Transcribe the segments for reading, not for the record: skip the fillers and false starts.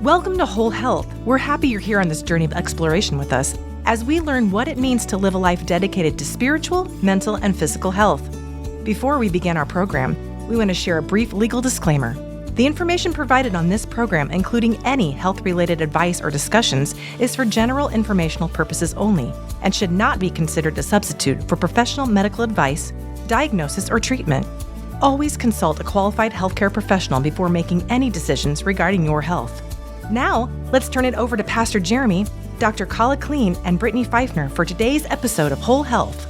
Welcome to Whole Health. We're happy you're here on this journey of exploration with us as we learn what it means to live a life dedicated to spiritual, mental, and physical health. Before we begin our program, we want to share a brief legal disclaimer. The information provided on this program, including any health-related advice or discussions, is for general informational purposes only and should not be considered a substitute for professional medical advice, diagnosis, or treatment. Always consult a qualified healthcare professional before making any decisions regarding your health. Now, let's turn it over to Pastor Jeremy, Dr. Kala Kleen, and Brittany Pfeifner for today's episode of Whole Health.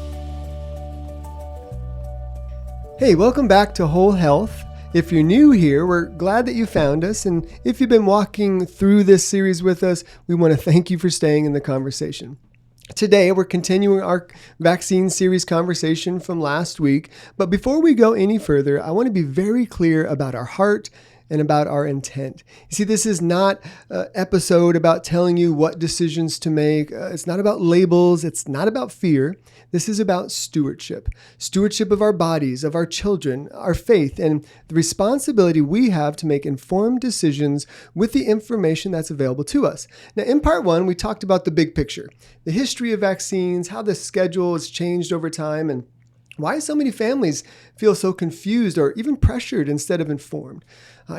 Hey, welcome back to Whole Health. If you're new here, we're glad that you found us. And if you've been walking through this series with us, we want to thank you for staying in the conversation. Today, we're continuing our vaccine series conversation from last week. But before we go any further, I want to be very clear about our heart and about our intent. You see, this is not an episode about telling you what decisions to make. It's not about labels. It's not about fear. This is about stewardship. Stewardship of our bodies, of our children, our faith, and the responsibility we have to make informed decisions with the information that's available to us. Now, in part one, we talked about the big picture, the history of vaccines, how the schedule has changed over time, and why so many families feel so confused or even pressured instead of informed.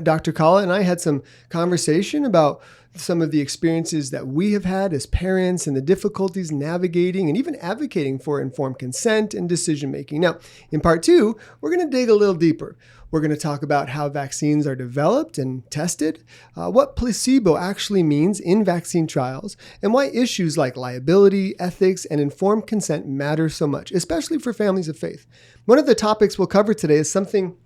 Dr. Kala and I had some conversation about some of the experiences that we have had as parents and the difficulties navigating and even advocating for informed consent and decision making. Now, in part two, we're going to dig a little deeper. We're going to talk about how vaccines are developed and tested, what placebo actually means in vaccine trials, and why issues like liability, ethics, and informed consent matter so much, especially for families of faith. One of the topics we'll cover today is something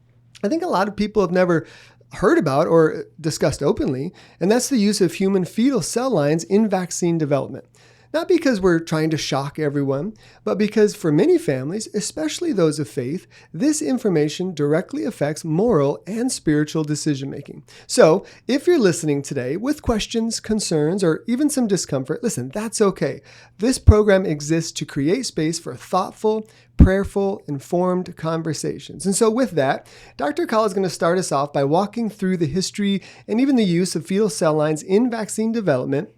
I think a lot of people have never heard about or discussed openly, and that's the use of human fetal cell lines in vaccine development. Not because we're trying to shock everyone, but because for many families, especially those of faith, this information directly affects moral and spiritual decision-making. So if you're listening today with questions, concerns, or even some discomfort, listen, that's okay. This program exists to create space for thoughtful, prayerful, informed conversations. And so with that, Dr. Kala is going to start us off by walking through the history and even the use of fetal cell lines in vaccine development,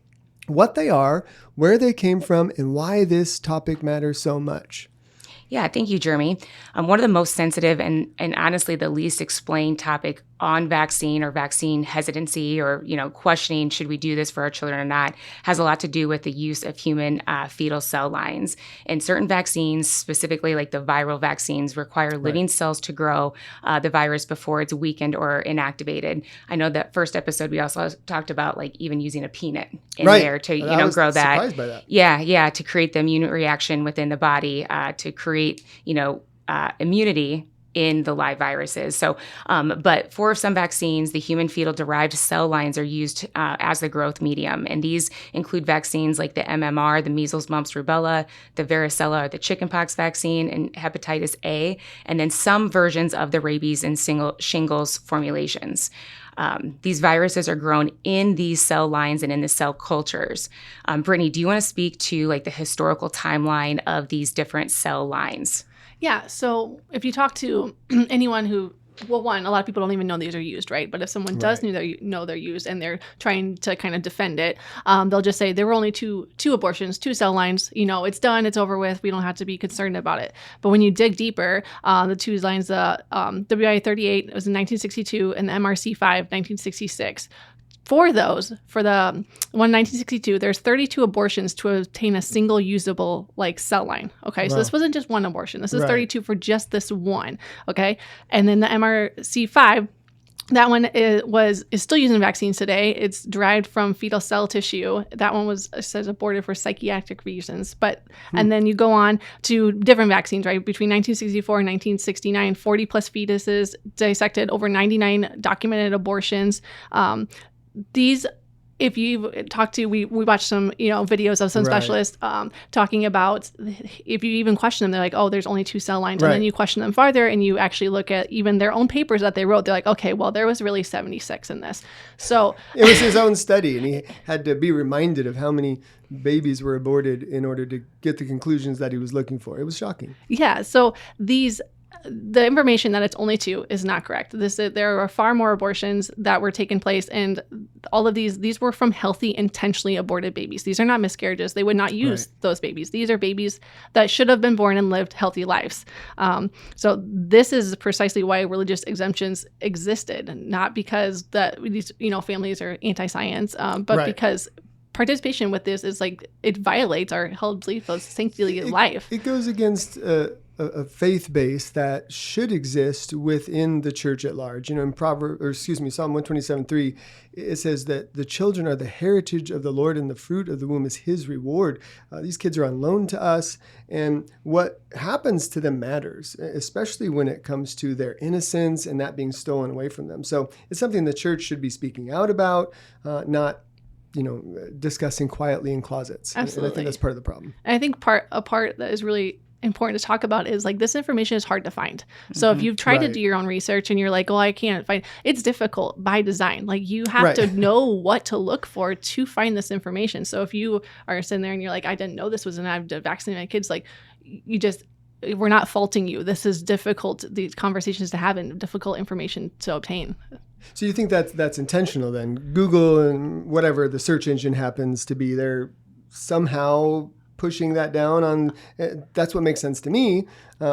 what they are, where they came from, and why this topic matters so much. Yeah, thank you, Jeremy. One of the most sensitive and honestly the least explained topic on vaccine or vaccine hesitancy or, questioning should we do this for our children or not has a lot to do with the use of human fetal cell lines. And certain vaccines, specifically like the viral vaccines, require living cells to grow the virus before it's weakened or inactivated. I know that first episode we also talked about like even using a peanut in there to, grow that. Surprised by that. Yeah, to create the immune reaction within the body, to create, immunity in the live viruses. So, but for some vaccines, the human fetal-derived cell lines are used as the growth medium. And these include vaccines like the MMR, the measles, mumps, rubella, the varicella, or the chickenpox vaccine, and hepatitis A, and then some versions of the rabies and shingles formulations. These viruses are grown in these cell lines and in the cell cultures. Brittany, do you want to speak to like the historical timeline of these different cell lines? Yeah. So if you talk to anyone who, well, one, a lot of people don't even know these are used, right? But if someone does know they're used and they're trying to kind of defend it, they'll just say there were only two abortions, 2 cell lines. It's done, it's over with. We don't have to be concerned about it. But when you dig deeper, the 2 lines, the WI-38 was in 1962 and the MRC5 1966. For the one 1962, there's 32 abortions to obtain a single usable cell line. Okay, so this wasn't just one abortion. This is 32 for just this one. Okay, and then the MRC5, that one is still used in vaccines today. It's derived from fetal cell tissue. That one says aborted for psychiatric reasons. But and then you go on to different vaccines, right? Between 1964 and 1969, 40 plus fetuses dissected, over 99 documented abortions. These, if you talk to, we watched some, videos of some specialists talking about, if you even question them, they're like, oh, there's only 2 cell lines. And then you question them farther and you actually look at even their own papers that they wrote. They're like, okay, well, there was really 76 in this. So it was his own study, and he had to be reminded of how many babies were aborted in order to get the conclusions that he was looking for. It was shocking. Yeah. So these the information that it's only 2 is not correct. There are far more abortions that were taking place, and all of these were from healthy, intentionally aborted babies. These are not miscarriages. They would not use those babies. These are babies that should have been born and lived healthy lives. So this is precisely why religious exemptions existed, not because that these families are anti-science, but because participation with this is like it violates our held belief of sanctity of life. It goes against a faith base that should exist within the church at large. In Psalm 127:3, it says that the children are the heritage of the Lord, and the fruit of the womb is His reward. These kids are on loan to us, and what happens to them matters, especially when it comes to their innocence and that being stolen away from them. So it's something the church should be speaking out about, not discussing quietly in closets. Absolutely. And I think that's part of the problem. And I think a part that is really important to talk about is like this information is hard to find. So if you've tried to do your own research and you're like, I can't find, it's difficult by design. Like you have to know what to look for to find this information. So if you are sitting there and you're like, I didn't know this was an I have to vaccinate my kids, like we're not faulting you. This is difficult, these conversations to have and difficult information to obtain. So you think that's intentional then? Google and whatever the search engine happens to be, they're somehow pushing that down on, that's what makes sense to me.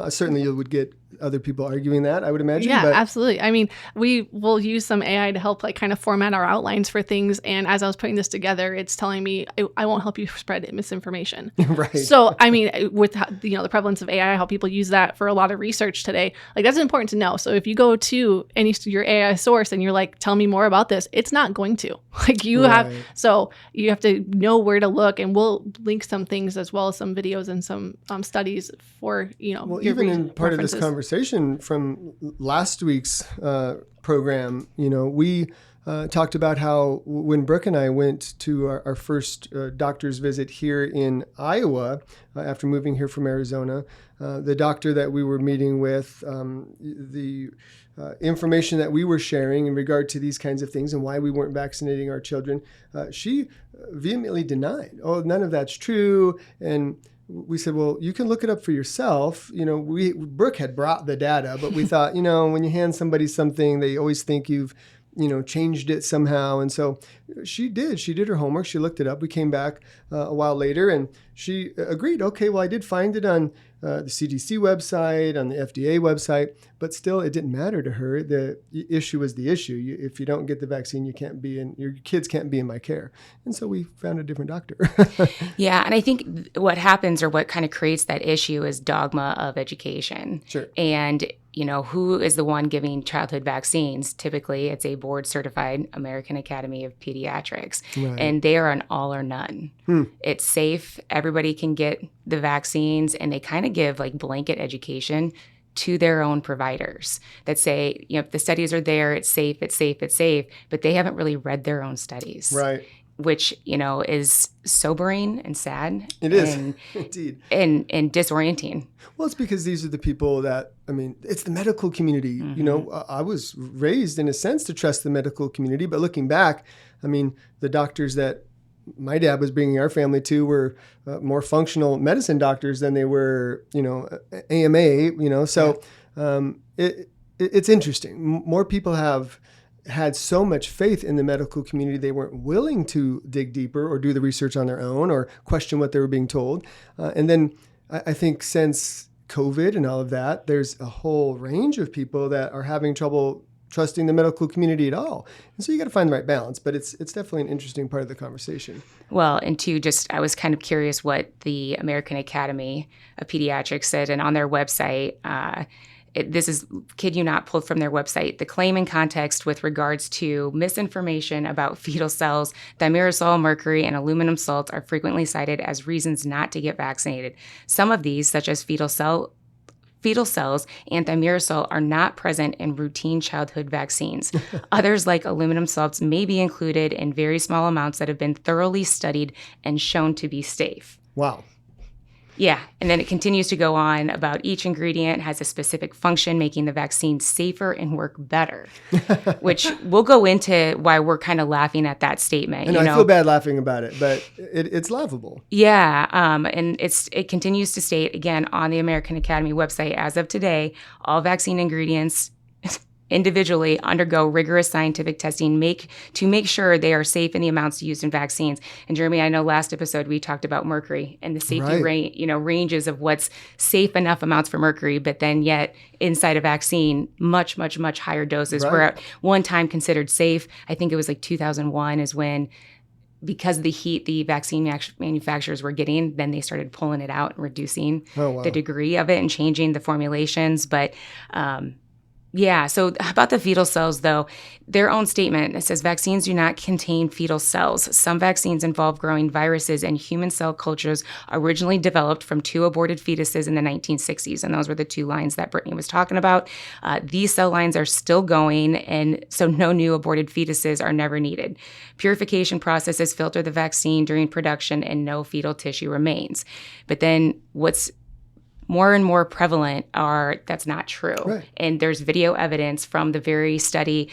Certainly you would get other people arguing that, I would imagine. Yeah, absolutely. I mean, we will use some AI to help like kind of format our outlines for things. And as I was putting this together, it's telling me I won't help you spread misinformation. Right. So, I mean, with the prevalence of AI, how people use that for a lot of research today, like that's important to know. So if you go to your AI source and you're like, tell me more about this, it's not going to. Like you have to know where to look, and we'll link some things as well as some videos and some studies for, Well, even in part of this conversation from last week's program, we talked about how when Brooke and I went to our first doctor's visit here in Iowa after moving here from Arizona, the doctor that we were meeting with, the information that we were sharing in regard to these kinds of things and why we weren't vaccinating our children, she vehemently denied, none of that's true. And we said, well, you can look it up for yourself. Brooke had brought the data, but we thought, when you hand somebody something, they always think you've, changed it somehow. And so she did her homework. She looked it up. We came back a while later and she agreed. Okay, well, I did find it on the CDC website, on the FDA website, but still it didn't matter to her. The issue was the issue. If you don't get the vaccine, your kids can't be in my care. And so we found a different doctor. Yeah. And I think what happens or what kind of creates that issue is dogma of education. Sure. And who is the one giving childhood vaccines? Typically, it's a board-certified American Academy of Pediatrics, and they are an all or none. It's safe. Everybody can get the vaccines, and they kind of give like blanket education to their own providers that say, if the studies are there, it's safe, it's safe, it's safe, but they haven't really read their own studies. Right. Which, is sobering and sad. It is, indeed. And disorienting. Well, it's because these are the people that, it's the medical community. I was raised in a sense to trust the medical community, but looking back, the doctors that my dad was bringing our family to were more functional medicine doctors than they were, AMA, so it's interesting. More people have had so much faith in the medical community, they weren't willing to dig deeper or do the research on their own or question what they were being told. And then I think since COVID and all of that, there's a whole range of people that are having trouble trusting the medical community at all. And so you got to find the right balance, but it's definitely an interesting part of the conversation. Well, and two, I was kind of curious what the American Academy of Pediatrics said, and on their website, this is, kid you not, pulled from their website. The claim in context with regards to misinformation about fetal cells, thimerosal, mercury, and aluminum salts are frequently cited as reasons not to get vaccinated. Some of these, such as fetal cells and thimerosal, are not present in routine childhood vaccines. Others, like aluminum salts, may be included in very small amounts that have been thoroughly studied and shown to be safe. Wow. Yeah, and then it continues to go on about each ingredient has a specific function, making the vaccine safer and work better, which we'll go into why we're kind of laughing at that statement. And I feel bad laughing about it, but it's laughable. Yeah, and it continues to state, again, on the American Academy website, as of today, all vaccine ingredients individually undergo rigorous scientific testing to make sure they are safe in the amounts used in vaccines. And Jeremy, I know last episode we talked about mercury and the safety ranges of what's safe enough amounts for mercury, but then yet inside a vaccine, much, much, much higher doses were at one time considered safe. I think it was like 2001 is when, because of the heat the vaccine manufacturers were getting, then they started pulling it out and reducing the degree of it and changing the formulations. But yeah, so about the fetal cells, though, their own statement, it says vaccines do not contain fetal cells. Some vaccines involve growing viruses and human cell cultures originally developed from 2 aborted fetuses in the 1960s. And those were the 2 lines that Brittany was talking about. These cell lines are still going, and so no new aborted fetuses are never needed. Purification processes filter the vaccine during production, and no fetal tissue remains. But then what's more and more prevalent are that's not true. Right. And there's video evidence from the very study.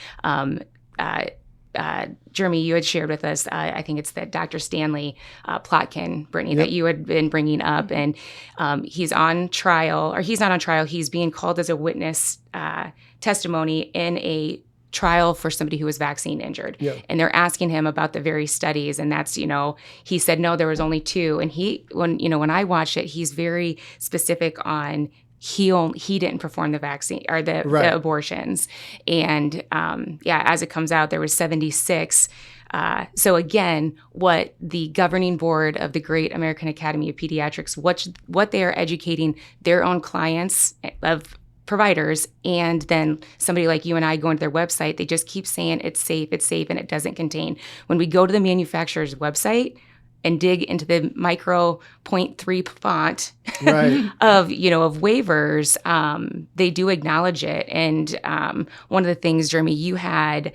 Jeremy, you had shared with us, I think it's that Dr. Stanley Plotkin, Brittany, that you had been bringing up. And he's on trial, or he's not on trial, he's being called as a witness testimony in a trial for somebody who was vaccine injured. Yeah. And they're asking him about the very studies. And that's, he said, no, there was only 2. And when I watched it, he's very specific on he didn't perform the vaccine or the abortions. And as it comes out, there was 76. So again, what the governing board of the Great American Academy of Pediatrics, what they are educating their own clients of providers, and then somebody like you and I going to their website, they just keep saying it's safe, and it doesn't contain. When we go to the manufacturer's website and dig into the micro 0.3 font of waivers, they do acknowledge it. And one of the things, Jeremy, you had,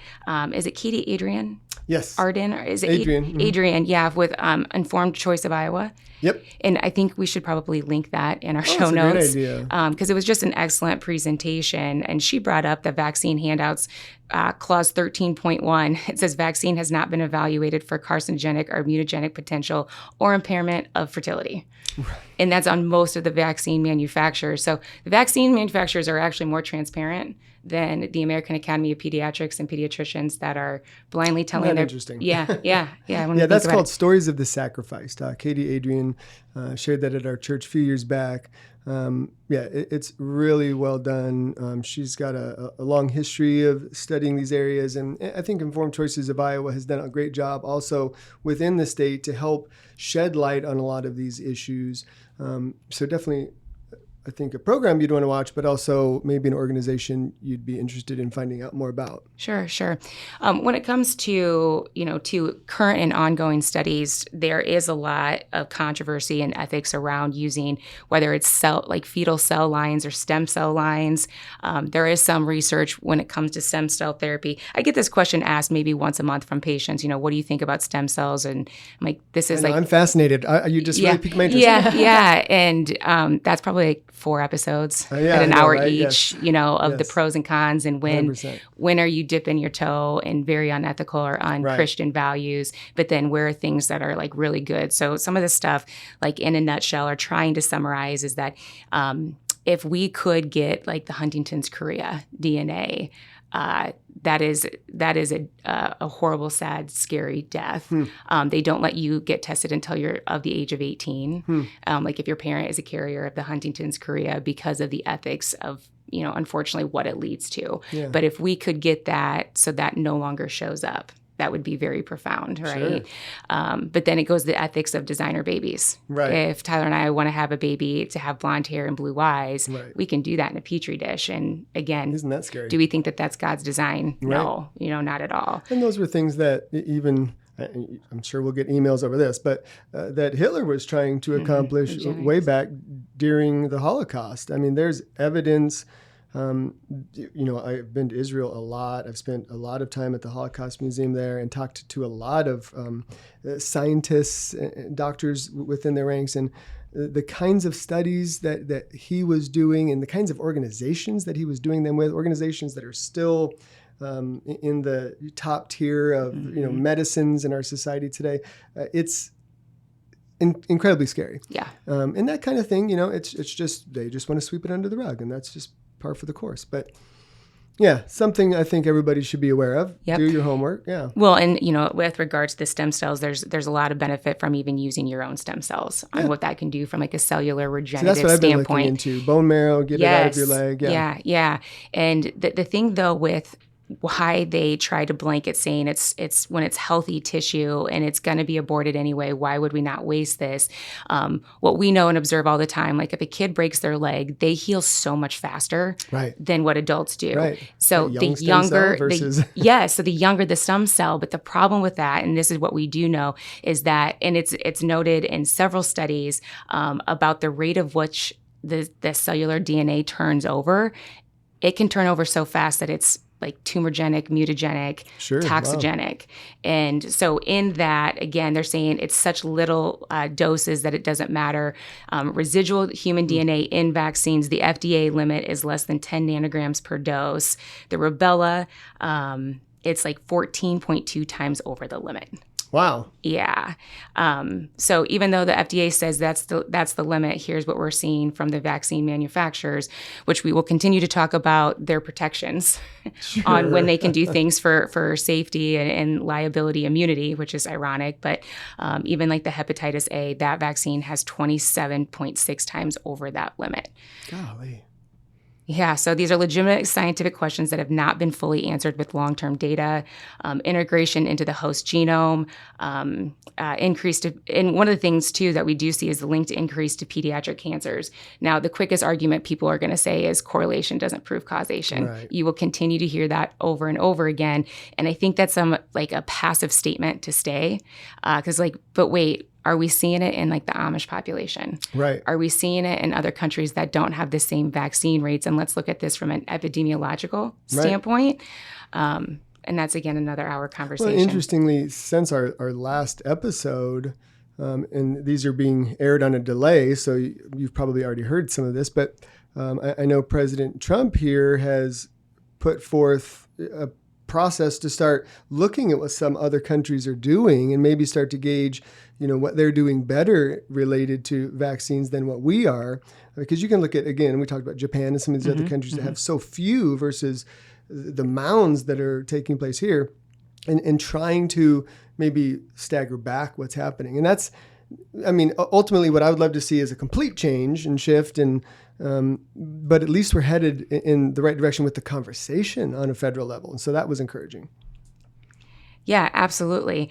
is it Katie Adrian? Yes. Arden, or is it Adrian? Adrian, yeah, with Informed Choice of Iowa. Yep. And I think we should probably link that in our show notes. Because it was just an excellent presentation. And she brought up the vaccine handouts, clause 13.1. It says vaccine has not been evaluated for carcinogenic or mutagenic potential or impairment of fertility. Right. And that's on most of the vaccine manufacturers. So the vaccine manufacturers are actually more transparent than the American Academy of Pediatrics and pediatricians that are blindly telling their... Interesting. Yeah. That's called Stories of the Sacrificed. Katie Adrian shared that at our church a few years back. It's really well done. She's got a long history of studying these areas, and I think Informed Choices of Iowa has done a great job also within the state to help shed light on a lot of these issues. So definitely, I think a program you'd want to watch, but also maybe an organization you'd be interested in finding out more about. Sure. When it comes to, to current and ongoing studies, there is a lot of controversy and ethics around using whether it's fetal cell lines or stem cell lines. There is some research when it comes to stem cell therapy. I get this question asked maybe once a month from patients, what do you think about stem cells? And I'm like, I'm fascinated. You just really piqued my interest. Yeah. And that's probably like 4 episodes at an hour each, of the pros and cons, and when are you dipping your toe in very unethical or un-Christian values, but then where are things that are like really good. So some of the stuff, like in a nutshell, or trying to summarize, is that if we could get like the Huntington's chorea DNA, that is a horrible, sad, scary death. They don't let you get tested until you're of the age of 18. Like if your parent is a carrier of the Huntington's chorea, because of the ethics of, unfortunately what it leads to. Yeah. But if we could get that so that no longer shows up, that would be very profound, right? Sure. But then it goes the ethics of designer babies. Right. If Tyler and I want to have a baby to have blonde hair and blue eyes, we can do that in a petri dish. And again, isn't that scary? Do we think that that's God's design? Right. No, not at all. And those were things that even, I'm sure we'll get emails over this, but that Hitler was trying to accomplish way back during the Holocaust. I mean, there's evidence. I've been to Israel a lot. I've spent a lot of time at the Holocaust Museum there and talked to a lot of scientists and doctors within their ranks. And the kinds of studies that he was doing and the kinds of organizations that he was doing them with, organizations that are still in the top tier of medicines in our society today, it's incredibly scary. Yeah. And that kind of thing, it's just, they just want to sweep it under the rug, and that's just par for the course. But yeah, something I think everybody should be aware of. Yep. Do your homework. Yeah. Well, and with regards to the stem cells, there's a lot of benefit from even using your own stem cells on what that can do from like a cellular regenerative that's what I've been standpoint. looking into. Bone marrow, get it out of your leg. Yeah. And the thing though with why they try to blanket saying it's when it's healthy tissue and it's going to be aborted anyway, why would we not waste this? What we know and observe all the time, like if a kid breaks their leg, they heal so much faster than what adults do. Right. So the younger, so the younger the stem cell, but the problem with that, and this is what we do know, is that, and it's noted in several studies about the rate of which the cellular DNA turns over. It can turn over so fast that it's like tumorigenic, mutagenic, toxigenic. Wow. And so in that, again, they're saying it's such little doses that it doesn't matter. Residual human DNA in vaccines, the FDA limit is less than 10 nanograms per dose. The rubella, it's like 14.2 times over the limit. Wow. Yeah. So even though the FDA says that's the limit, here's what we're seeing from the vaccine manufacturers, which we will continue to talk about their protections on when they can do things for safety and liability immunity, which is ironic. But even like the hepatitis A, that vaccine has 27.6 times over that limit. Golly. Yeah, so these are legitimate scientific questions that have not been fully answered with long-term data, integration into the host genome, increase to, and one of the things too that we do see is the link to increase to pediatric cancers. Now, the quickest argument people are going to say is correlation doesn't prove causation. Right. You will continue to hear that over and over again, and I think that's like a passive statement to stay, because but wait. Are we seeing it in like the Amish population? Right. Are we seeing it in other countries that don't have the same vaccine rates? And let's look at this from an epidemiological standpoint. And that's, again, another hour conversation. Well, interestingly, since our last episode, and these are being aired on a delay, so you've probably already heard some of this, but I know President Trump here has put forth a process to start looking at what some other countries are doing and maybe start to gauge, what they're doing better related to vaccines than what we are. Because you can look at, again, we talked about Japan and some of these other countries that have so few versus the mounds that are taking place here, and trying to maybe stagger back what's happening. And that's, ultimately what I would love to see is a complete change and shift, but at least we're headed in the right direction with the conversation on a federal level. And so that was encouraging. Yeah, absolutely.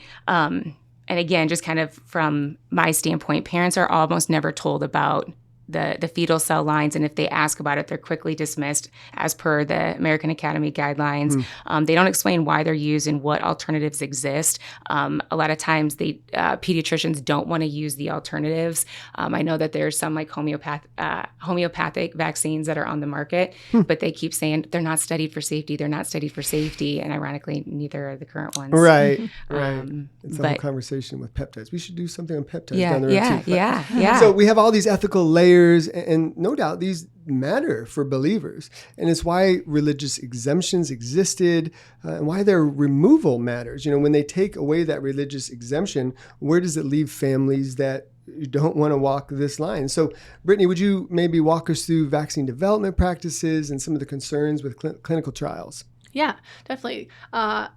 And again, just kind of from my standpoint, parents are almost never told about the fetal cell lines, and if they ask about it, they're quickly dismissed as per the American Academy guidelines. They don't explain why they're used and what alternatives exist. A lot of times, pediatricians don't want to use the alternatives. I know that there's some like homeopathic vaccines that are on the market, but they keep saying they're not studied for safety. They're not studied for safety, and ironically, neither are the current ones. Right. It's a whole conversation with peptides. We should do something on peptides down the road too. Yeah. So we have all these ethical layers. And no doubt these matter for believers. And it's why religious exemptions existed and why their removal matters. When they take away that religious exemption, where does it leave families that don't want to walk this line? So, Brittany, would you maybe walk us through vaccine development practices and some of the concerns with clinical trials? Yeah, definitely. I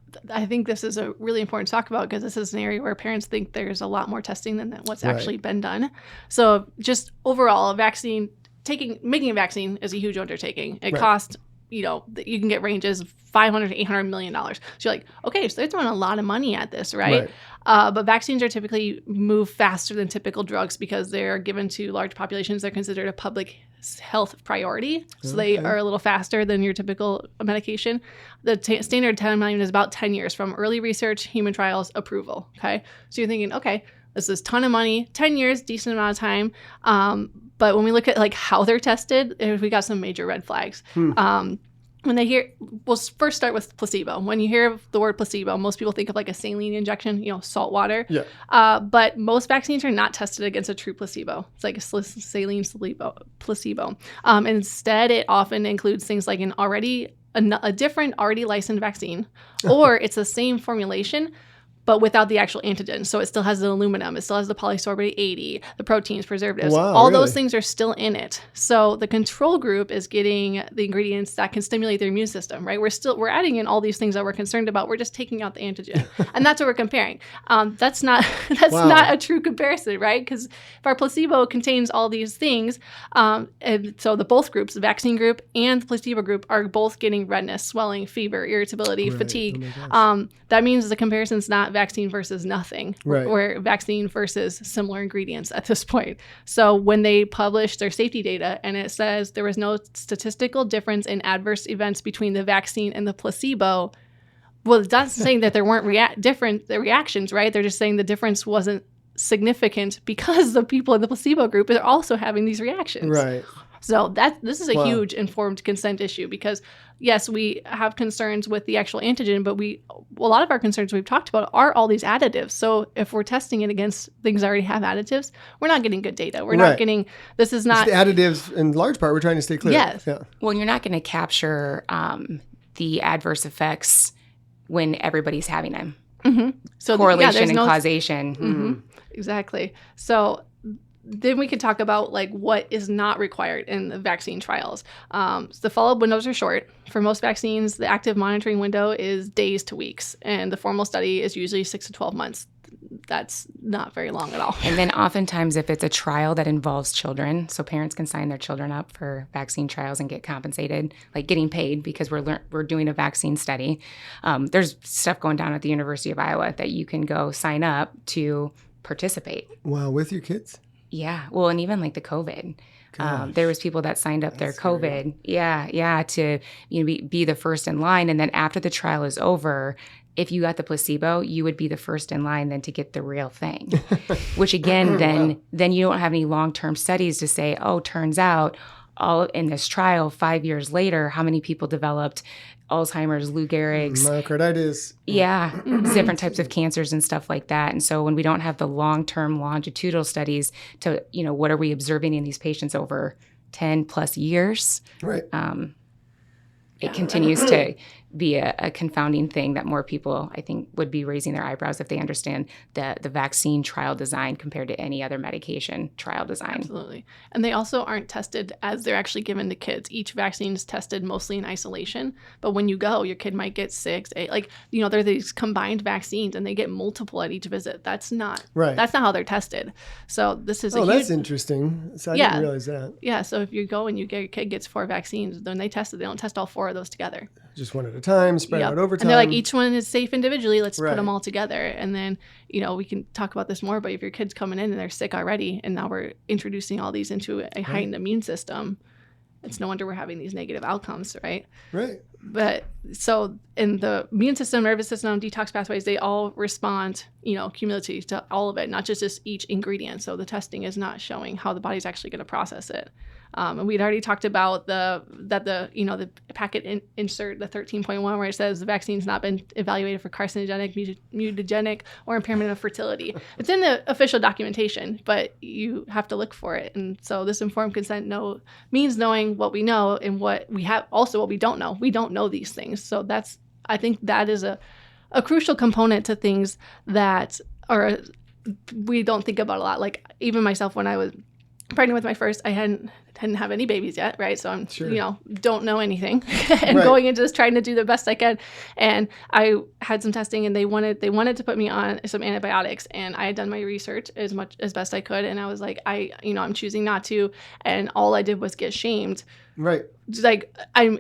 think this is a really important to talk about because this is an area where parents think there's a lot more testing than what's actually been done. So just overall, making a vaccine is a huge undertaking. It costs, you can get ranges of $500 to $800 million. So you're like, okay, so they're throwing a lot of money at this, right? But vaccines are typically move faster than typical drugs because they're given to large populations. They're considered a public health priority. So they are a little faster than your typical medication. The standard timeline is about 10 years from early research, human trials, approval. Okay. So you're thinking, okay, this is a ton of money, 10 years, decent amount of time. But when we look at like how they're tested, we got some major red flags. when they hear, we'll first start with placebo. When you hear the word placebo, most people think of like a saline injection, salt water. Yeah. But most vaccines are not tested against a true placebo. It's like a saline placebo. Instead, it often includes things like a different already licensed vaccine, or it's the same formulation, but without the actual antigen. So it still has the aluminum, it still has the polysorbate 80, the proteins, preservatives. Wow, all really? those things are still in it. So the control group is getting the ingredients that can stimulate their immune system, right? We're adding in all these things that we're concerned about. We're just taking out the antigen. And that's what we're comparing. That's not Wow. not a true comparison, right? Because if our placebo contains all these things, and so the both groups, the vaccine group and the placebo group, are both getting redness, swelling, fever, irritability, Right. fatigue. Oh my gosh. That means the comparison's not vaccine versus nothing, Right. or vaccine versus similar ingredients at this point. So when they published their safety data and it says there was no statistical difference in adverse events between the vaccine and the placebo, well, that's saying that there weren't the reactions, right? They're just saying the difference wasn't significant because the people in the placebo group are also having these reactions. Right. So this is a Wow. huge informed consent issue, because yes, we have concerns with the actual antigen, but a lot of our concerns we've talked about are all these additives. So if we're testing it against things that already have additives, we're not getting good data. We're Right. not getting, this is not, It's the additives, in large part, we're trying to stay clear. Yes. Yeah. Well, you're not going to capture the adverse effects when everybody's having them. so Correlation there's and no- causation. Mhm. Exactly. So then we could talk about like what is not required in the vaccine trials. So the follow-up windows are short. For most vaccines, the active monitoring window is days to weeks, and the formal study is usually 6 to 12 months. That's not very long at all. And then oftentimes if it's a trial that involves children, so parents can sign their children up for vaccine trials and get compensated, like getting paid because we're doing a vaccine study. There's stuff going down at the University of Iowa that you can go sign up to participate. Wow. With your kids? Yeah. Well, and even like the COVID. There was people that signed up their COVID. Yeah, to be the first in line. And then after the trial is over, if you got the placebo, you would be the first in line then to get the real thing. Which again, then you don't have any long-term studies to say, oh, turns out all in this trial 5 years later, how many people developed Alzheimer's, Lou Gehrig's, Myocarditis. yeah, different types of cancers and stuff like that. And so when we don't have the long-term longitudinal studies to, what are we observing in these patients over 10 plus years, Right. it continues to be a confounding thing that more people, I think, would be raising their eyebrows if they understand the vaccine trial design compared to any other medication trial design. Absolutely. And they also aren't tested as they're actually given to kids. Each vaccine is tested mostly in isolation. But when you go, your kid might get 6, 8, they're these combined vaccines and they get multiple at each visit. That's not Right. That's not how they're tested. So this is a huge, That's interesting. So I Yeah. didn't realize that. yeah. So if you go and your kid gets 4 vaccines, then they don't test all 4 of those together. Just one at a time, spread Yep. out over time. And they're like, each one is safe individually. Let's Right. put them all together. And then, we can talk about this more, but if your kid's coming in and they're sick already, and now we're introducing all these into a heightened immune system, it's no wonder we're having these negative outcomes, right? Right. But so in the immune system, nervous system, detox pathways, they all respond, cumulatively to all of it, not just each ingredient. So the testing is not showing how the body's actually going to process it. And we'd already talked about the packet insert, the 13.1, where it says the vaccine's not been evaluated for carcinogenic, mutagenic, or impairment of fertility. It's in the official documentation, but you have to look for it. And so this informed consent means knowing what we know and what we have, also what we don't know. We don't know these things. So I think that is a crucial component to things that we don't think about a lot. Like even myself, when I was pregnant with my first, I hadn't have any babies yet, right? So I'm, don't know anything, and Right. going into this trying to do the best I can. And I had some testing, and they wanted to put me on some antibiotics, and I had done my research as best I could, and I was like, I'm choosing not to, and all I did was get shamed. Right. Like I'm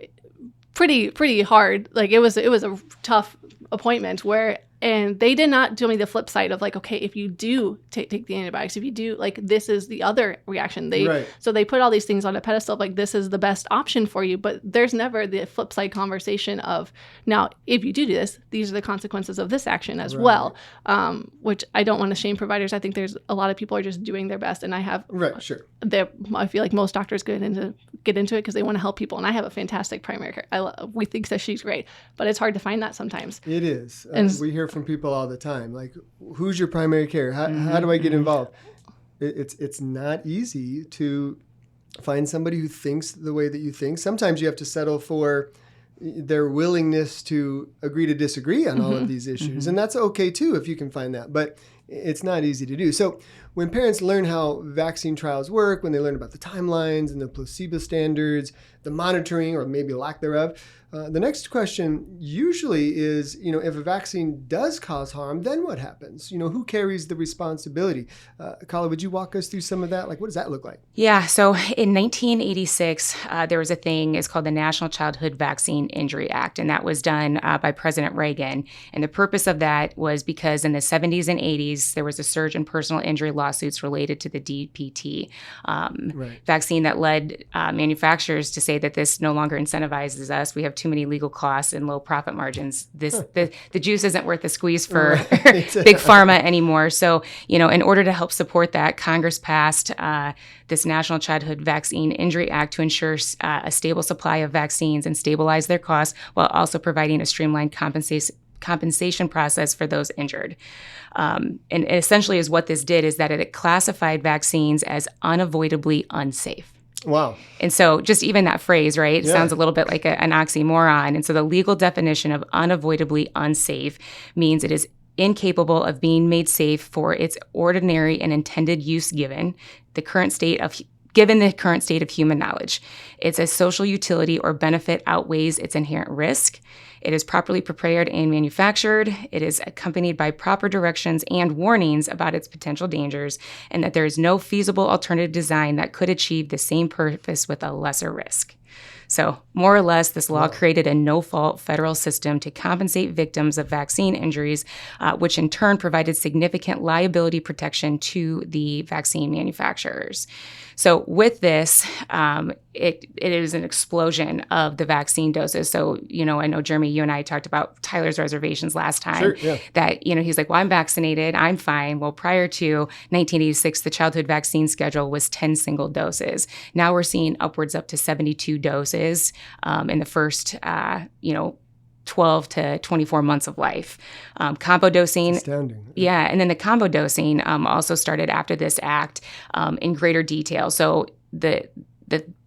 pretty hard. Like it was a tough appointment where And they did not tell me the flip side of like, okay, if you do take the antibiotics, if you do, like, this is the other reaction. So they put all these things on a pedestal of like, this is the best option for you. But there's never the flip side conversation of, now, if you do this, these are the consequences of this action as well, which I don't want to shame providers. I think there's a lot of people are just doing their best. And I have, I feel like most doctors get into it because they want to help people. And I have a fantastic primary care. We think that she's great, but it's hard to find that sometimes. It is. We hear from people all the time, like, who's your primary care? How do I get involved? It's not easy to find somebody who thinks the way that you think. Sometimes you have to settle for their willingness to agree to disagree on all of these issues. And that's okay too, if you can find that, but it's not easy to do. So when parents learn how vaccine trials work, when they learn about the timelines and the placebo standards, the monitoring or maybe lack thereof, the next question usually is, if a vaccine does cause harm, then what happens? Who carries the responsibility? Kala, would you walk us through some of that? Like, what does that look like? Yeah. So in 1986, there was a thing, it's called the National Childhood Vaccine Injury Act, and that was done by President Reagan. And the purpose of that was because in the 70s and 80s, there was a surge in personal injury lawsuits related to the DPT vaccine that led manufacturers to say that this no longer incentivizes us. We have too many legal costs and low profit margins. The juice isn't worth the squeeze for big pharma anymore. So, in order to help support that, Congress passed this National Childhood Vaccine Injury Act to ensure a stable supply of vaccines and stabilize their costs while also providing a streamlined compensation process for those injured. And essentially is what this did is that it classified vaccines as unavoidably unsafe. Wow. And so just even that phrase, right, it sounds a little bit like an oxymoron. And so the legal definition of unavoidably unsafe means it is incapable of being made safe for its ordinary and intended use given the current state of human knowledge. Its social utility or benefit outweighs its inherent risk. It is properly prepared and manufactured. It is accompanied by proper directions and warnings about its potential dangers, and that there is no feasible alternative design that could achieve the same purpose with a lesser risk. So more or less, this law created a no-fault federal system to compensate victims of vaccine injuries, which in turn provided significant liability protection to the vaccine manufacturers. So with this, it is an explosion of the vaccine doses. So, I know, Jeremy, you and I talked about Tyler's reservations last time. That, he's like, well, I'm vaccinated, I'm fine. Well, prior to 1986, the childhood vaccine schedule was 10 single doses. Now we're seeing upwards up to 72 doses in the first, 12 to 24 months of life. Combo dosing. Astounding. Yeah. And then the combo dosing also started after this act in greater detail. So the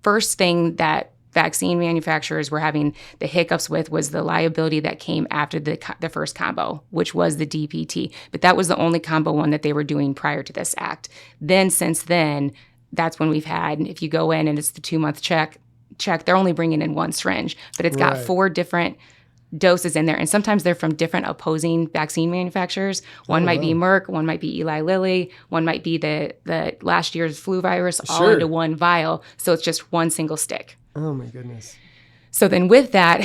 first thing that vaccine manufacturers were having the hiccups with was the liability that came after the first combo, which was the DPT. But that was the only combo one that they were doing prior to this act. Then since then, that's when we've had, if you go in and it's the 2-month check, they're only bringing in one syringe, but it's got 4 different doses in there. And sometimes they're from different opposing vaccine manufacturers. One might be Merck, one might be Eli Lilly, one might be the last year's flu virus, all into one vial. So it's just one single stick. Oh my goodness. So then with that,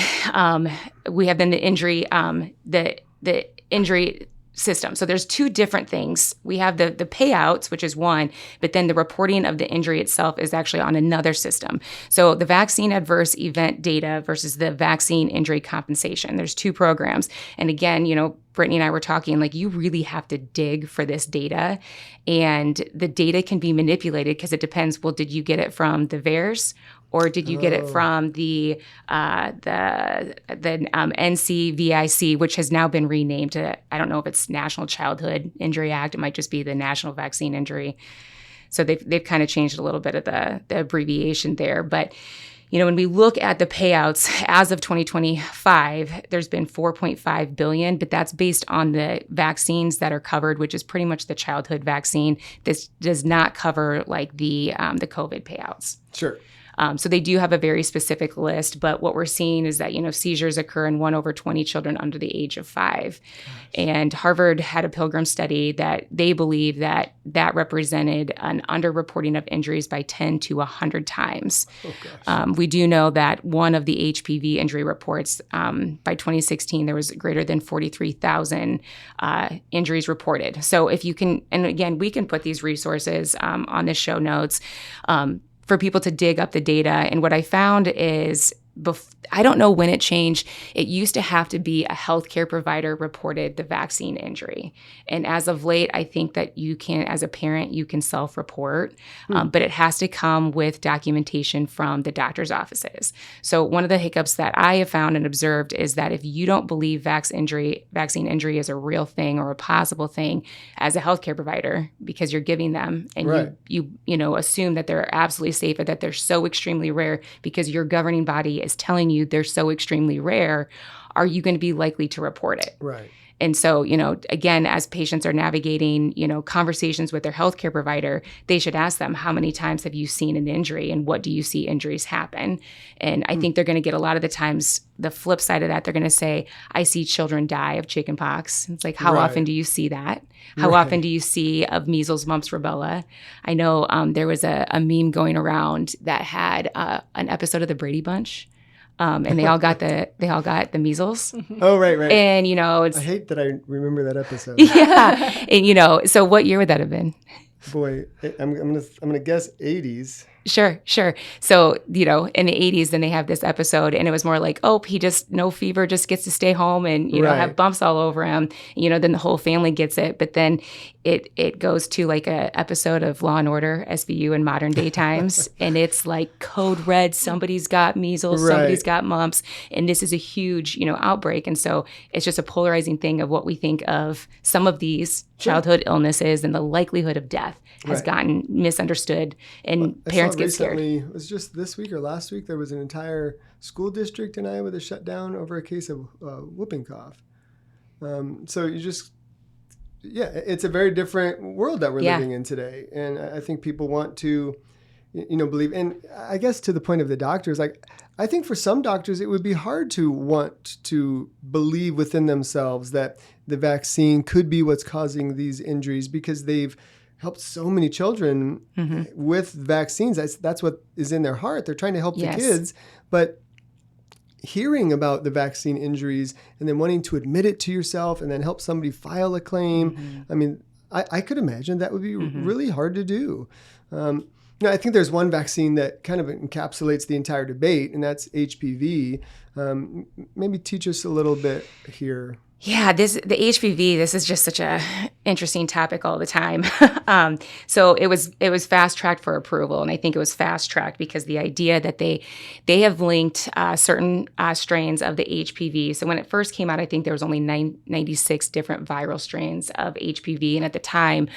we have then the injury, the injury system. So there's 2 different things. We have the payouts, which is one, but then the reporting of the injury itself is actually on another system. So the vaccine adverse event data versus the vaccine injury compensation. There's 2 programs. And again, Brittany and I were talking, like, you really have to dig for this data, and the data can be manipulated because it depends. Well, did you get it from the VAERS, or did you get it from the NCVIC, which has now been renamed to, I don't know if it's National Childhood Injury Act. It might just be the National Vaccine Injury. So they've kind of changed a little bit of the abbreviation there, but. When we look at the payouts as of 2025, there's been $4.5 billion, but that's based on the vaccines that are covered, which is pretty much the childhood vaccine. This does not cover like the COVID payouts. Sure. So they do have a very specific list, but what we're seeing is that, seizures occur in 1 over 20 children under the age of 5. And Harvard had a Pilgrim study that they believe that represented an underreporting of injuries by 10 to 100 times. We do know that one of the HPV injury reports by 2016, there was greater than 43,000 injuries reported. So if you can, and again, we can put these resources on the show notes for people to dig up the data. And what I found is, I don't know when it changed. It used to have to be a healthcare provider reported the vaccine injury. And as of late, I think that you can, as a parent, you can self-report, but it has to come with documentation from the doctor's offices. So one of the hiccups that I have found and observed is that if you don't believe vaccine injury is a real thing or a possible thing as a healthcare provider, because you're giving them and you assume that they're absolutely safe, and that they're so extremely rare because your governing body is telling you they're so extremely rare, are you going to be likely to report it? Right. And so, again, as patients are navigating, conversations with their healthcare provider, they should ask them, how many times have you seen an injury and what do you see injuries happen? And I think they're going to get a lot of the times the flip side of that. They're going to say, I see children die of chickenpox. It's like, how often do you see that? How often do you see of measles, mumps, rubella? I know there was a meme going around that had an episode of the Brady Bunch. And they all got the measles. Oh, right. And it's, I hate that I remember that episode. Yeah, and so what year would that have been? Boy, I'm gonna guess 80s. Sure. So, in the 80s, then they have this episode, and it was more like, oh, he just, no fever, just gets to stay home and, have bumps all over him. Then the whole family gets it. But then it goes to like a episode of Law and Order, SVU in modern day times. And it's like code red, somebody's got measles, somebody's got mumps. And this is a huge, outbreak. And so it's just a polarizing thing of what we think of some of these childhood illnesses, and the likelihood of death has gotten misunderstood, and parents get scared. It was just this week or last week, there was an entire school district in Iowa that shut down over a case of whooping cough. So it's a very different world that we're living in today. And I think people want to, believe. And I guess to the point of the doctors, like, I think for some doctors, it would be hard to want to believe within themselves that the vaccine could be what's causing these injuries, because they've helped so many children with vaccines. That's what is in their heart. They're trying to help the kids. But hearing about the vaccine injuries and then wanting to admit it to yourself and then help somebody file a claim, I mean, I could imagine that would be really hard to do. I think there's one vaccine that kind of encapsulates the entire debate, and that's HPV. Maybe teach us a little bit here. Yeah, the HPV, this is just such a interesting topic all the time. So it was fast tracked for approval, and I think it was fast tracked because the idea that they have linked certain strains of the HPV. So when it first came out, I think there was only 96 different viral strains of HPV, and at the time,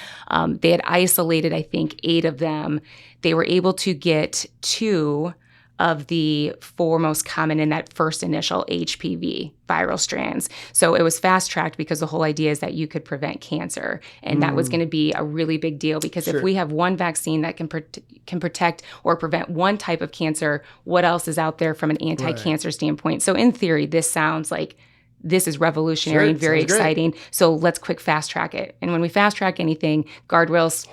they had isolated, I think, 8 of them. They were able to get 2 of the 4 most common in that first initial HPV viral strands. So it was fast-tracked because the whole idea is that you could prevent cancer. And that was going to be a really big deal, because if we have one vaccine that can protect or prevent one type of cancer, what else is out there from an anti-cancer standpoint? So in theory, this sounds like this is revolutionary and very exciting. So let's quick fast-track it. And when we fast-track anything, guardrails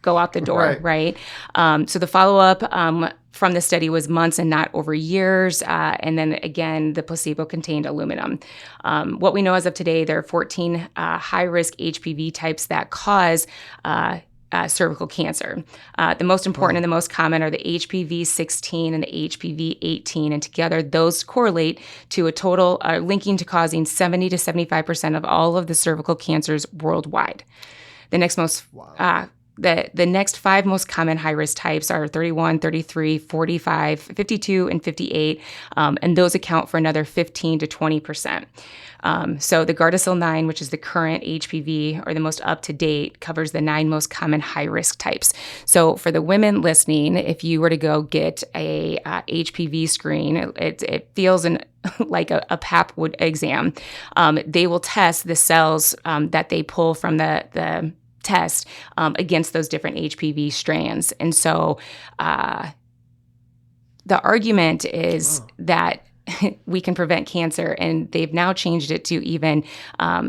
go out the door, right? So the follow-up from the study was months and not over years. And then again, the placebo contained aluminum. What we know as of today, there are 14 high-risk HPV types that cause cervical cancer. The most important and the most common are the HPV 16 and the HPV 18. And together, those correlate to a total, linking to causing 70 to 75% of all of the cervical cancers worldwide. The next most... The next 5 most common high-risk types are 31, 33, 45, 52, and 58, and those account for another 15 to 20%. So the Gardasil 9, which is the current HPV or the most up-to-date, covers the 9 most common high-risk types. So for the women listening, if you were to go get a HPV screen, it feels like a Pap would exam. They will test the cells that they pull from the test against those different HPV strands. And so the argument is that we can prevent cancer, and they've now changed it to even,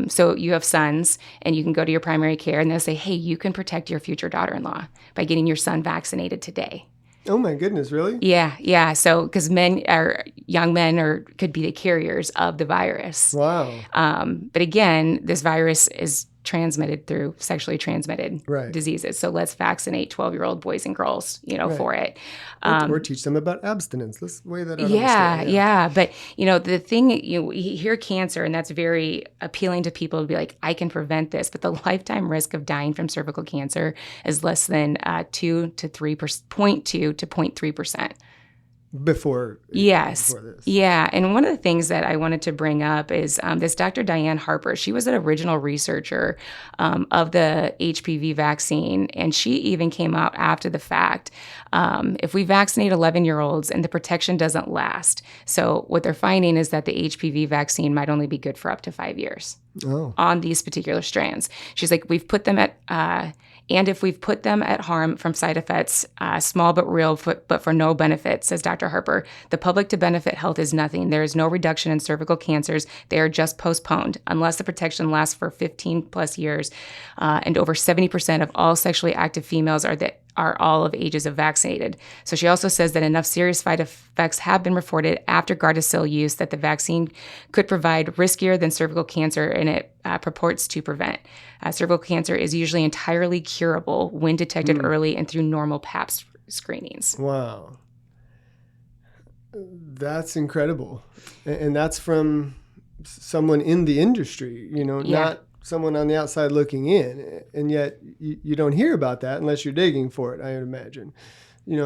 so you have sons and you can go to your primary care and they'll say, hey, you can protect your future daughter-in-law by getting your son vaccinated today. Oh my goodness, really? Yeah. So, because young men could be the carriers of the virus. Wow. But again, this virus is transmitted through sexually transmitted Right. diseases. So let's vaccinate 12-year-old boys and girls, Right. for it. Or teach them about abstinence. Let's weigh that out. Yeah. But, the thing, we hear cancer, and that's very appealing to people to be like, I can prevent this. But the lifetime risk of dying from cervical cancer is less than 0.2 to 0.3%. Before Yes. this. Yeah. And one of the things that I wanted to bring up is this Dr. Diane Harper. She was an original researcher of the HPV vaccine, and she even came out after the fact. If we vaccinate 11-year-olds and the protection doesn't last, so what they're finding is that the HPV vaccine might only be good for up to 5 years on these particular strands. She's like, we've put them at and if we've put them at harm from side effects, small but real, but for no benefit, says Dr. Harper, the public to benefit health is nothing. There is no reduction in cervical cancers. They are just postponed unless the protection lasts for 15 plus years. And over 70% of all sexually active females are all of ages of vaccinated. So she also says that enough serious side effects have been reported after Gardasil use that the vaccine could provide riskier than cervical cancer, and it purports to prevent. Cervical cancer is usually entirely curable when detected early and through normal Pap screenings. Wow. That's incredible. And that's from someone in the industry, not someone on the outside looking in. And yet you don't hear about that unless you're digging for it, I would imagine.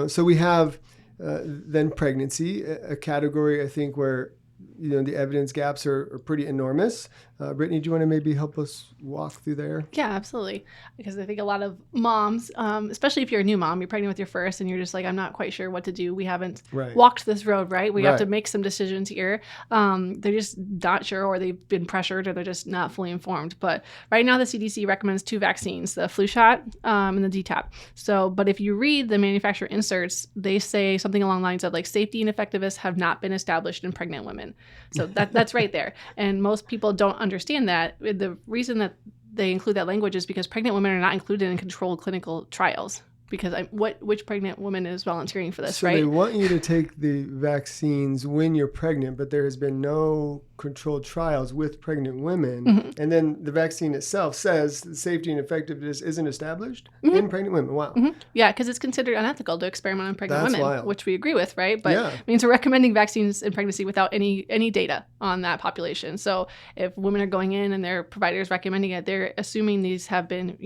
So we have then pregnancy, a category, I think, where the evidence gaps are pretty enormous. Brittany, do you want to maybe help us walk through there? Yeah, absolutely. Because I think a lot of moms, especially if you're a new mom, you're pregnant with your first and you're just like, I'm not quite sure what to do. We haven't walked this road, right? We have to make some decisions here. They're just not sure, or they've been pressured, or they're just not fully informed. But right now the CDC recommends 2 vaccines, the flu shot and the DTaP. So, but if you read the manufacturer inserts, they say something along the lines of like, safety and effectiveness have not been established in pregnant women. So that's right there. And most people don't understand that. The reason that they include that language is because pregnant women are not included in controlled clinical trials. Because which pregnant woman is volunteering for this, right? So they want you to take the vaccines when you're pregnant, but there has been no controlled trials with pregnant women. Mm-hmm. And then the vaccine itself says the safety and effectiveness isn't established in pregnant women. Wow. Mm-hmm. Yeah, because it's considered unethical to experiment on pregnant women, wild. Which we agree with, right? But it means we're recommending vaccines in pregnancy without any data on that population. So if women are going in and their providers recommending it, they're assuming these have been,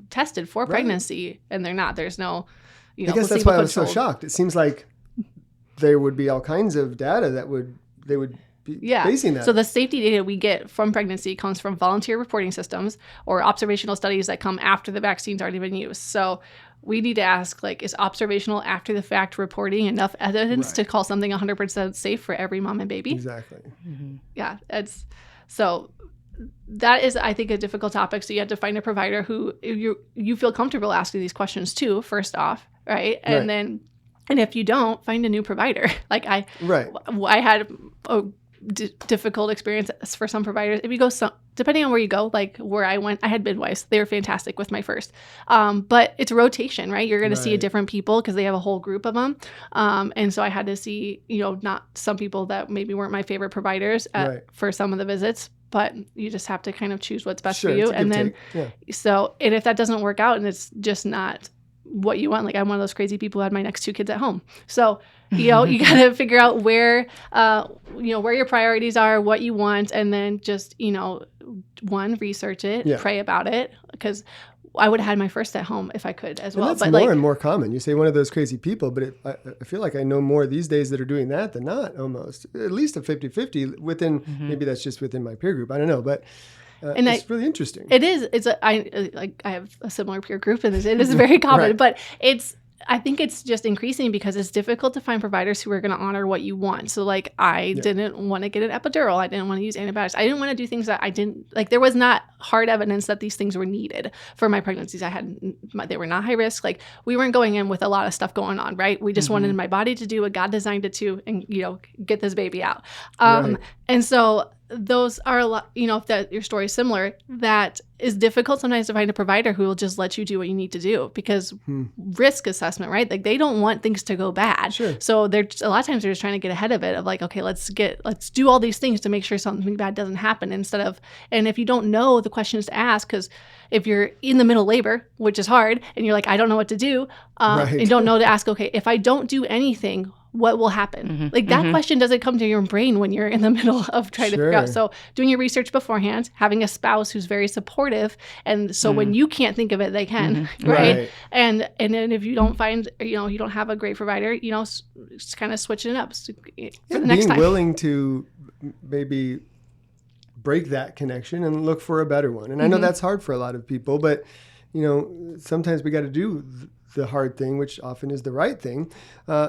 tested for pregnancy, and they're not. There's no, I guess that's why I was so shocked. It seems like there would be all kinds of data that they would be basing that. So the safety data we get from pregnancy comes from volunteer reporting systems or observational studies that come after the vaccine's already been used. So we need to ask, is observational after the fact reporting enough evidence to call something 100% safe for every mom and baby? Exactly. Mm-hmm. Yeah, that is, I think, a difficult topic. So you have to find a provider who you feel comfortable asking these questions to, first off, right? And then, and if you don't, find a new provider. I had a difficult experience for some providers. If you go, depending on where you go, like where I went, I had midwives. They were fantastic with my first. But it's rotation, right? You're going to see different people because they have a whole group of them. And so I had to see, not some people that maybe weren't my favorite providers for some of the visits. But you just have to kind of choose what's best for you. And then, and if that doesn't work out and it's just not what you want, I'm one of those crazy people who had my next 2 kids at home. So, you got to figure out where your priorities are, what you want, and then just, research it, pray about it. Because I would have had my first at home if I could as well. That's more and more common. You say one of those crazy people, but I feel like I know more these days that are doing that than not, almost. At least a 50-50 within, maybe that's just within my peer group. I don't know, but it's really interesting. It is. I have a similar peer group, and it is very common, but it's I think it's just increasing because it's difficult to find providers who are going to honor what you want. So like I didn't want to get an epidural. I didn't want to use antibiotics. I didn't want to do things that I didn't like. There was not hard evidence that these things were needed for my pregnancies. They were not high risk. Like we weren't going in with a lot of stuff going on, right? We just wanted my body to do what God designed it to and, get this baby out. Right. And so those are a lot, if that your story is similar, that is difficult sometimes to find a provider who will just let you do what you need to do because risk assessment, right? Like they don't want things to go bad. Sure. So they're a lot of times they're just trying to get ahead of it of like, okay, let's do all these things to make sure something bad doesn't happen and if you don't know the questions to ask, because if you're in the middle of labor, which is hard, and you're like, I don't know what to do, Right. and don't know to ask, okay, if I don't do anything, what will happen? Like that question doesn't come to your brain when you're in the middle of trying to figure out. So doing your research beforehand, having a spouse who's very supportive. And so when you can't think of it, they can, right? And then if you don't find, you don't have a great provider, just kind of switching it up for the next time. Being willing to maybe break that connection and look for a better one. And I know that's hard for a lot of people, but sometimes we got to do the hard thing, which often is the right thing.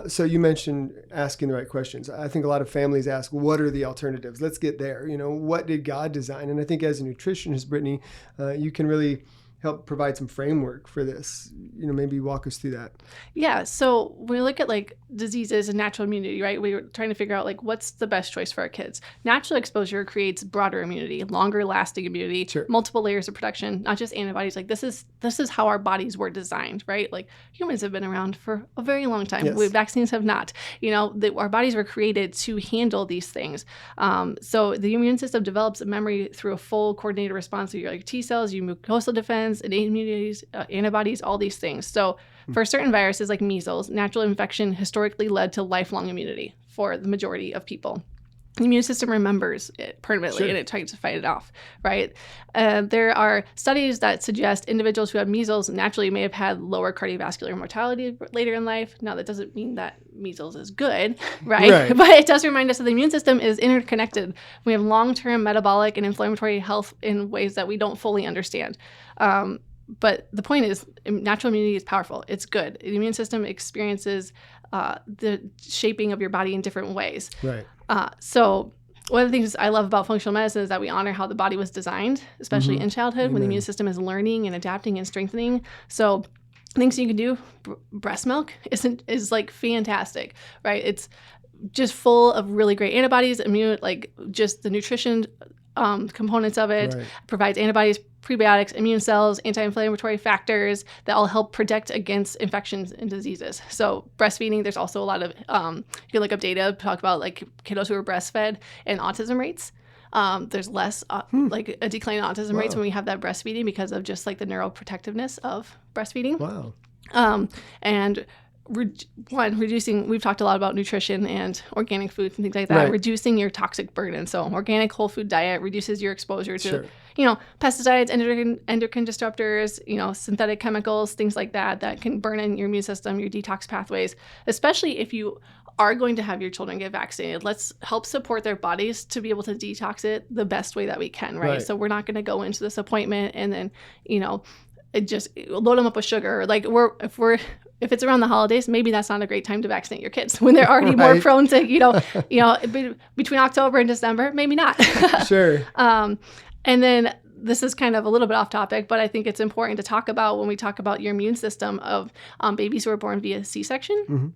So you mentioned asking the right questions. I think a lot of families ask, what are the alternatives? Let's get there. What did God design? And I think as a nutritionist, Brittany, you can really help provide some framework for this. Maybe walk us through that. Yeah. So when we look at like diseases and natural immunity, right? We were trying to figure out like what's the best choice for our kids. Natural exposure creates broader immunity, longer lasting immunity, multiple layers of protection, not just antibodies. Like this is how our bodies were designed, right? Like humans have been around for a very long time. Yes. Vaccines have not. Our bodies were created to handle these things. So the immune system develops a memory through a full coordinated response to your T cells, your mucosal defense, innate immunities, antibodies, all these things. So for certain viruses like measles, natural infection historically led to lifelong immunity for the majority of people. The immune system remembers it permanently and it tries to fight it off, right? There are studies that suggest individuals who have measles naturally may have had lower cardiovascular mortality later in life. Now, that doesn't mean that measles is good, right? But it does remind us that the immune system is interconnected. We have long-term metabolic and inflammatory health in ways that we don't fully understand. But the point is, natural immunity is powerful. It's good. The immune system experiences the shaping of your body in different ways. Right. So one of the things I love about functional medicine is that we honor how the body was designed, especially in childhood when the immune system is learning and adapting and strengthening. So things you can do, breast milk is like fantastic, right? It's just full of really great antibodies, just the nutrition components of it, provides antibodies, prebiotics, immune cells, anti-inflammatory factors that all help protect against infections and diseases. So breastfeeding, there's also a lot of, you can look up data, talk about like kiddos who are breastfed and autism rates. There's less like a decline in autism rates when we have that breastfeeding because of just like the neuroprotectiveness of breastfeeding. Wow. And reducing, we've talked a lot about nutrition and organic foods and things like that, reducing your toxic burden. So organic whole food diet reduces your exposure to, pesticides, endocrine disruptors, synthetic chemicals, things like that can burn in your immune system, your detox pathways, especially if you are going to have your children get vaccinated. Let's help support their bodies to be able to detox it the best way that we can, right? So we're not going to go into this appointment and then, just load them up with sugar. Like if it's around the holidays, maybe that's not a great time to vaccinate your kids when they're already more prone to, between October and December, maybe not. Sure. And then this is kind of a little bit off topic, but I think it's important to talk about when we talk about your immune system of babies who are born via C-section.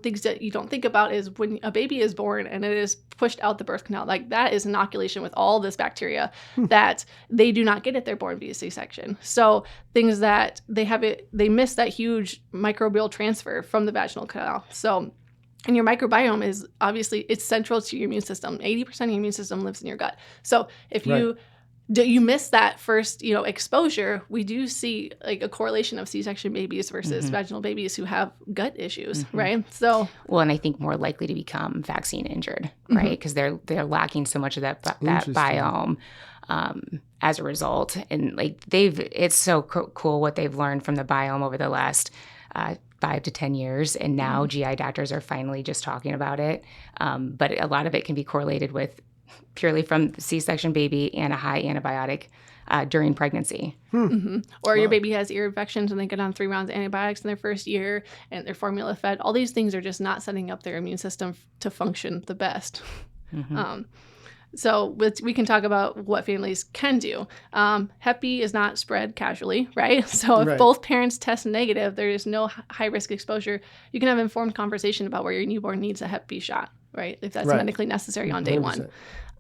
Things that you don't think about is when a baby is born and it is pushed out the birth canal, like that is inoculation with all this bacteria that they do not get if they're born via C-section. So things that they miss that huge microbial transfer from the vaginal canal. So, and your microbiome is obviously, it's central to your immune system. 80% of your immune system lives in your gut. So if you miss that first, exposure, we do see like a correlation of C-section babies versus vaginal babies who have gut issues, right? So, well, and I think more likely to become vaccine injured, right? Because they're lacking so much of that biome as a result, and like it's so cool what they've learned from the biome over the last 5 to 10 years, and now GI doctors are finally just talking about it. But a lot of it can be correlated with purely from C-section baby and a high antibiotic during pregnancy. Or your baby has ear infections and they get on 3 rounds of antibiotics in their first year and they're formula fed. All these things are just not setting up their immune system to function the best. So we can talk about what families can do. Hep B is not spread casually, right? So if both parents test negative, there is no high risk exposure. You can have informed conversation about where your newborn needs a Hep B shot, right? If that's medically necessary on day 1.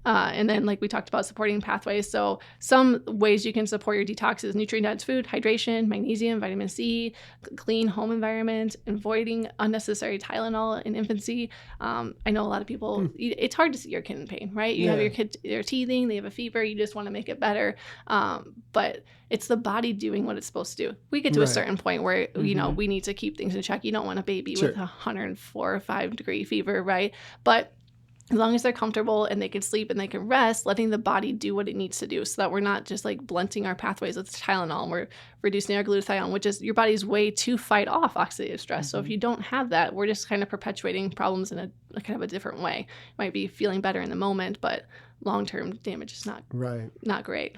And then, like we talked about, supporting pathways. So some ways you can support your detox is nutrient-dense food, hydration, magnesium, vitamin C, clean home environment, avoiding unnecessary Tylenol in infancy. I know a lot of people, it's hard to see your kid in pain, right? You have your kid, they're teething, they have a fever, you just want to make it better. But it's the body doing what it's supposed to do. We get to a certain point where, you know, we need to keep things in check. You don't want a baby with 104 or 5 degree fever, right? But as long as they're comfortable and they can sleep and they can rest, letting the body do what it needs to do so that we're not just like blunting our pathways with Tylenol and we're reducing our glutathione, which is your body's way to fight off oxidative stress. So if you don't have that, we're just kind of perpetuating problems in a kind of a different way. Might be feeling better in the moment, but long-term damage is not great.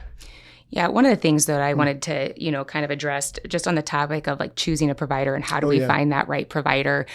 Yeah, one of the things that I wanted to, you know, kind of address just on the topic of like choosing a provider and how do we find that right provider.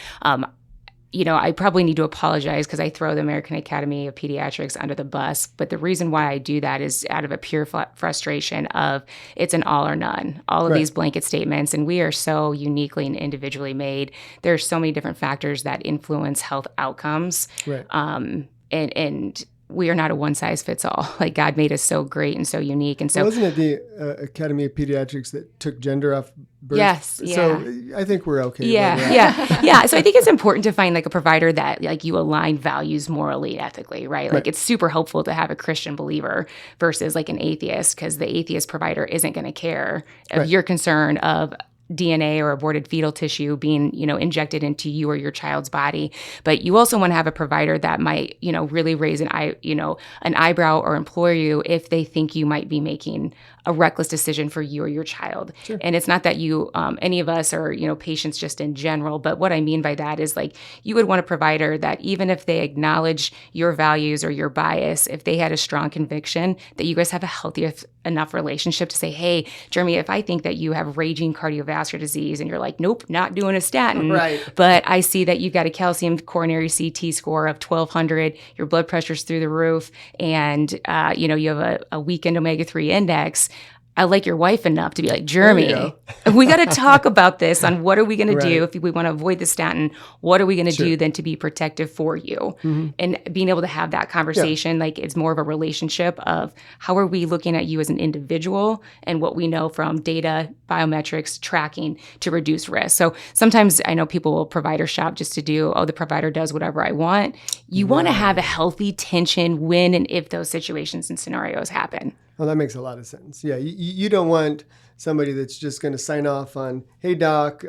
You know, I probably need to apologize because I throw the American Academy of Pediatrics under the bus. But the reason why I do that is out of a pure frustration of it's an all or none, all of these blanket statements. And we are so uniquely and individually made. There are so many different factors that influence health outcomes. And we are not a one size fits all. Like God made us so great and so unique. And so wasn't it the Academy of Pediatrics that took gender off birth? Yes. Yeah. So I think we're okay. Yeah. So I think it's important to find like a provider that like you align values morally, ethically, right? Like it's super helpful to have a Christian believer versus like an atheist, because the atheist provider isn't going to care if you're concerned of DNA or aborted fetal tissue being, you know, injected into you or your child's body. But you also want to have a provider that might, you know, really raise an eyebrow or implore you if they think you might be making a reckless decision for you or your child. And it's not that you, any of us or, you know, patients just in general, but what I mean by that is like you would want a provider that even if they acknowledge your values or your bias, if they had a strong conviction that you guys have a healthy enough relationship to say, hey, Jeremy, if I think that you have raging cardiovascular disease and you're like, nope, not doing a statin, but I see that you've got a calcium coronary CT score of 1200, your blood pressure's through the roof, and you know, you have a weakened omega-3 index. I like your wife enough to be like, Jeremy, we got to talk about this on what are we going to do if we want to avoid the statin? What are we going to do then to be protective for you? And being able to have that conversation, like it's more of a relationship of how are we looking at you as an individual and what we know from data, biometrics, tracking to reduce risk. So sometimes I know people will provider shop just to do, the provider does whatever I want. You want to have a healthy tension when and if those situations and scenarios happen. Well, that makes a lot of sense. Yeah, you don't want somebody that's just going to sign off on, hey, doc,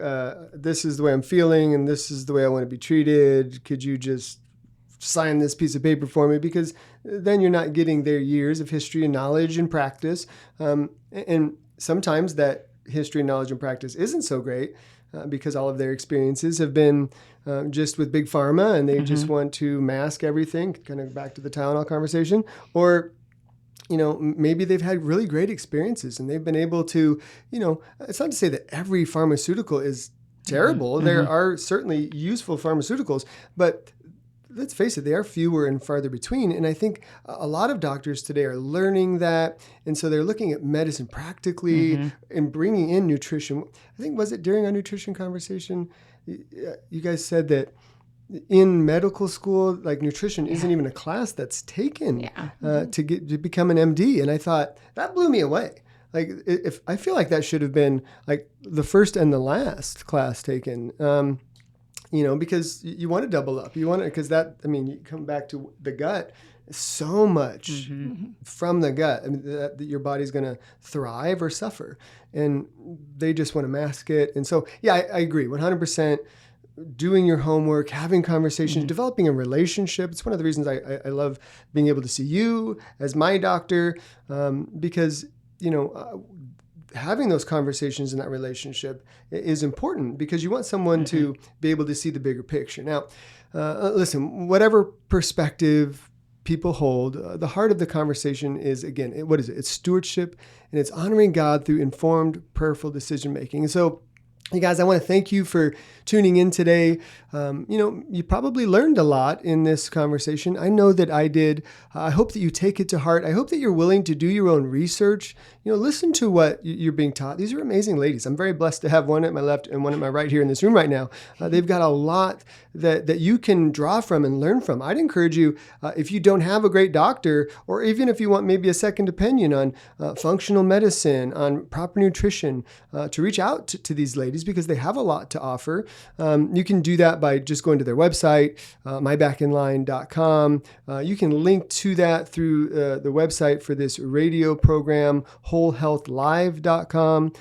this is the way I'm feeling and this is the way I want to be treated. Could you just sign this piece of paper for me? Because then you're not getting their years of history and knowledge and practice. And sometimes that history, knowledge, and practice isn't so great because all of their experiences have been just with big pharma and they just want to mask everything, kind of back to the Tylenol conversation, or you know, maybe they've had really great experiences and they've been able to, you know, it's not to say that every pharmaceutical is terrible. There are certainly useful pharmaceuticals, but let's face it, they are fewer and farther between. And I think a lot of doctors today are learning that. And so they're looking at medicine practically and bringing in nutrition. I think, was it during our nutrition conversation, you guys said that in medical school, like nutrition isn't even a class that's taken to become an MD. And I thought that blew me away. Like if I feel like that should have been like the first and the last class taken, you know, because you want to double up. You want to, because that, I mean, you come back to the gut, so much from the gut. I mean, that your body's going to thrive or suffer. And they just want to mask it. And so, yeah, I agree 100%. Doing your homework, having conversations, developing a relationship. It's one of the reasons I love being able to see you as my doctor, because, you know, having those conversations in that relationship is important because you want someone to be able to see the bigger picture. Now, listen, whatever perspective people hold, the heart of the conversation is, again, what is it? It's stewardship, and it's honoring God through informed, prayerful decision making. And so, you guys, I want to thank you for tuning in today. You probably learned a lot in this conversation. I know that I did. I hope that you take it to heart. I hope that you're willing to do your own research. Listen to what you're being taught. These are amazing ladies. I'm very blessed to have one at my left and one at my right here in this room right now. They've got a lot that you can draw from and learn from. I'd encourage you, if you don't have a great doctor, or even if you want maybe a second opinion on functional medicine, on proper nutrition, to reach out to these ladies because they have a lot to offer. You can do that by just going to their website, mybackinline.com. You can link to that through the website for this radio program, wholehealthlive.com.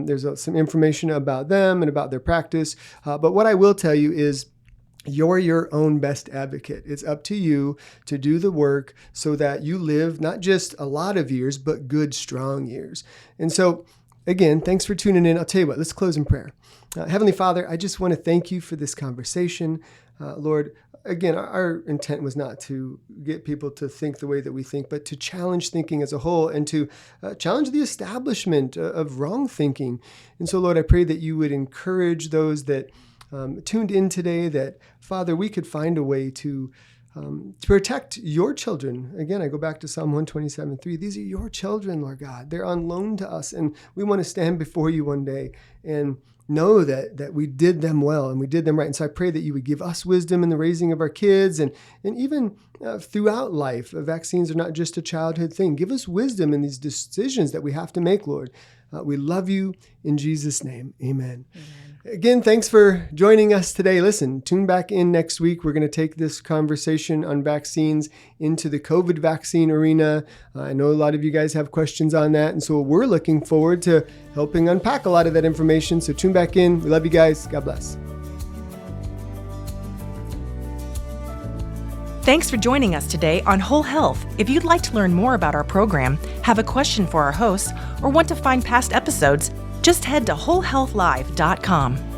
There's some information about them and about their practice. But what I will tell you is, you're your own best advocate. It's up to you to do the work so that you live not just a lot of years, but good, strong years. And so, again, thanks for tuning in. I'll tell you what, let's close in prayer. Heavenly Father, I just want to thank you for this conversation. Lord, again, our intent was not to get people to think the way that we think, but to challenge thinking as a whole and to challenge the establishment of wrong thinking. And so, Lord, I pray that you would encourage those that tuned in today, that, Father, we could find a way to protect your children. Again, I go back to Psalm 127:3. These are your children, Lord God. They're on loan to us, and we want to stand before you one day and know that we did them well and we did them right. And so I pray that you would give us wisdom in the raising of our kids, and even throughout life. Vaccines are not just a childhood thing. Give us wisdom in these decisions that we have to make, Lord. We love you in Jesus' name. Amen. Again, thanks for joining us today. Listen, tune back in next week. We're going to take this conversation on vaccines into the COVID vaccine arena. I know a lot of you guys have questions on that, and so we're looking forward to helping unpack a lot of that information. So tune back in. We love you guys. God bless. Thanks for joining us today on Whole Health. If you'd like to learn more about our program, have a question for our hosts, or want to find past episodes, just head to wholehealthlive.com.